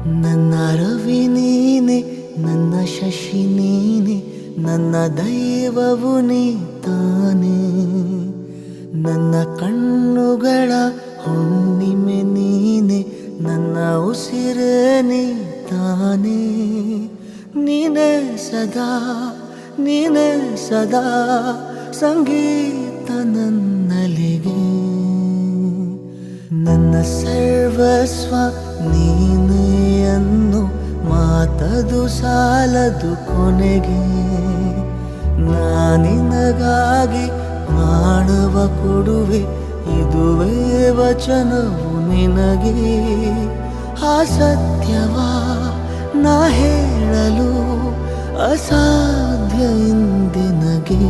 ನನ್ನ ರವಿ ನೀನೆ, ನನ್ನ ಶಶಿ ನೀನೆ, ನನ್ನ ದೈವವು ನೀ ತಾನೆ. ನನ್ನ ಕಣ್ಣುಗಳ ಹುಣ್ಣಿಮೆ ನೀನೆ, ನನ್ನ ಉಸಿರೇ ನೀ ತಾನೆ. ನೀನೇ ಸದಾ, ನೀನೇ ಸದಾ ಸಂಗೀತ ನನ್ನಲಿಗೆ. ನನ್ನ ಸರ್ವಸ್ವ ನೀನೇ ಅನ್ನು ಮಾತದು ಸಾಲದು ಕೊನೆಗೆ. ನಾನಿನಗಾಗಿ ಪ್ರಾಣವ ಕೊಡುವೆ, ಇದುವೇ ವಚನವು ನಿನಗೆ. ಆ ಸತ್ಯವ ನಾ ಹೇಳಲು ಅಸಾಧ್ಯ ಇಂದಿನಗೆ.